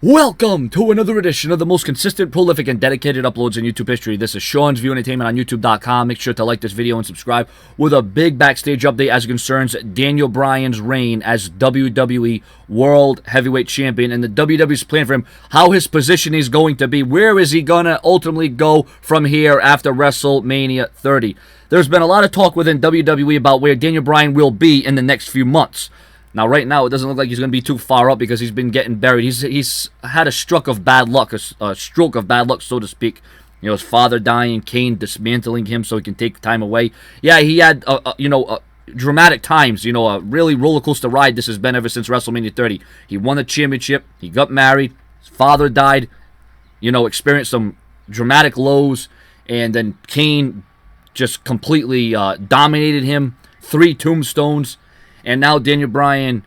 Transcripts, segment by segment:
Welcome to another edition of the most consistent, prolific, and dedicated uploads in YouTube history. This is Sean's View Entertainment on YouTube.com. Make sure to like this video and subscribe with a big backstage update as it concerns Daniel Bryan's reign as WWE World Heavyweight Champion and the WWE's plan for him, how his position is going to be, where is he going to ultimately go from here after WrestleMania 30. There's been a lot of talk within WWE about where Daniel Bryan will be in the next few months. Now, right now, it doesn't look like he's going to be too far up because he's been getting buried. He's had a stroke of bad luck, so to speak. You know, his father dying, Kane dismantling him so he can take time away. Yeah, he had, dramatic times. You know, a really roller coaster ride this has been ever since WrestleMania 30. He won the championship. He got married. His father died. You know, experienced some dramatic lows, and then Kane just completely dominated him. 3 tombstones. And now Daniel Bryan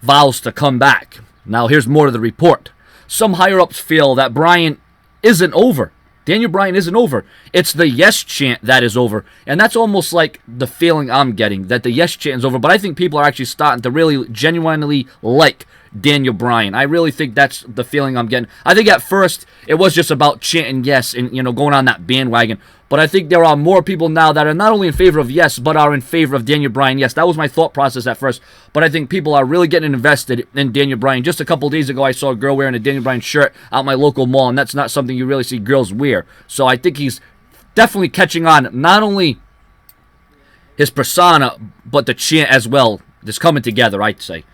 vows to come back. Now here's more to the report. Some higher-ups feel that Bryan isn't over. Daniel Bryan isn't over. It's the yes chant that is over. And that's almost like the feeling I'm getting, that the yes chant is over. But I think people are actually starting to really genuinely like Daniel Bryan. I really think that's the feeling I'm getting. I think at first it was just about chanting yes and, going on that bandwagon. But I think there are more people now that are not only in favor of yes, but are in favor of Daniel Bryan. Yes, that was my thought process at first. But I think people are really getting invested in Daniel Bryan. Just a couple days ago, I saw a girl wearing a Daniel Bryan shirt out my local mall, and that's not something you really see girls wear. So I think he's definitely catching on, not only his persona, but the chant as well. It's coming together, I'd say.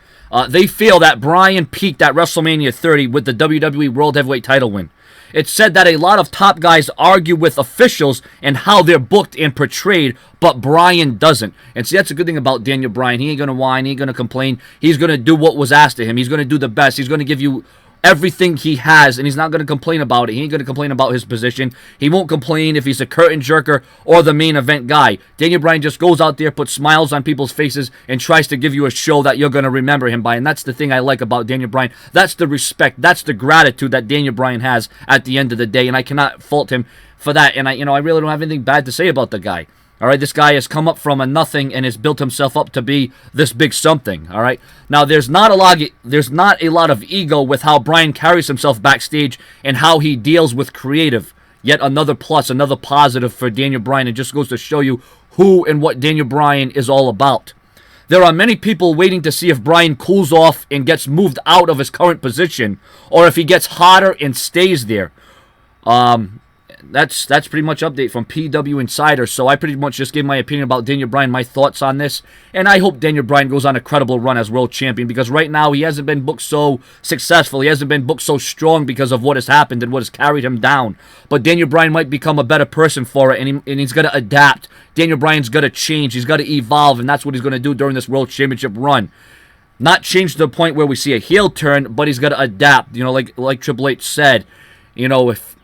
They feel that Bryan peaked at WrestleMania 30 with the WWE World Heavyweight title win. It's said that a lot of top guys argue with officials and how they're booked and portrayed, but Bryan doesn't. And see, that's a good thing about Daniel Bryan. He ain't going to whine. He ain't going to complain. He's going to do what was asked of him. He's going to do the best. He's going to give you everything he has, and he's not going to complain about it. He ain't going to complain about his position. He won't complain if he's a curtain jerker or the main event guy. Daniel Bryan just goes out there, puts smiles on people's faces, and tries to give you a show that you're going to remember him by. And that's the thing I like about Daniel Bryan. That's the respect. That's the gratitude that Daniel Bryan has at the end of the day, and I cannot fault him for that. And I really don't have anything bad to say about the guy. All right, this guy has come up from a nothing and has built himself up to be this big something. All right, now there's not a lot of ego with how Bryan carries himself backstage and how he deals with creative. Yet another plus, another positive for Daniel Bryan. It just goes to show you who and what Daniel Bryan is all about. There are many people waiting to see if Bryan cools off and gets moved out of his current position, or if he gets hotter and stays there. That's pretty much update from PW Insider. So I pretty much just gave my opinion about Daniel Bryan, my thoughts on this. And I hope Daniel Bryan goes on a credible run as world champion, because right now he hasn't been booked so successful. He hasn't been booked so strong because of what has happened and what has carried him down. But Daniel Bryan might become a better person for it, and he's going to adapt. Daniel Bryan's got to change. He's got to evolve, and that's what he's going to do during this world championship run. Not change to the point where we see a heel turn, but he's got to adapt. Like Triple H said, if...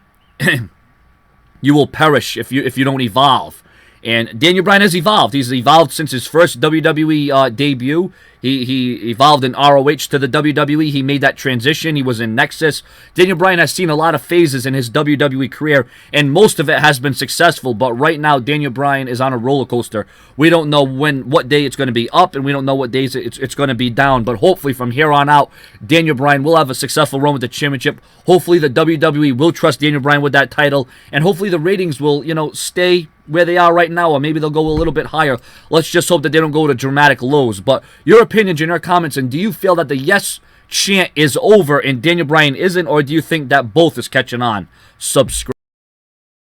you will perish if you don't evolve. And Daniel Bryan has evolved. He's evolved since his first WWE debut. He evolved in ROH to the WWE. He made that transition. He was in Nexus. Daniel Bryan has seen a lot of phases in his WWE career, and most of it has been successful. But right now, Daniel Bryan is on a roller coaster. We don't know what day it's going to be up, and we don't know what days it's going to be down. But hopefully, from here on out, Daniel Bryan will have a successful run with the championship. Hopefully, the WWE will trust Daniel Bryan with that title, and hopefully, the ratings will, stay where they are right now, or maybe they'll go a little bit higher. Let's just hope that they don't go to dramatic lows. But your opinions in your comments, and do you feel that the yes chant is over and Daniel Bryan isn't, or do you think that both is catching on? Subscribe.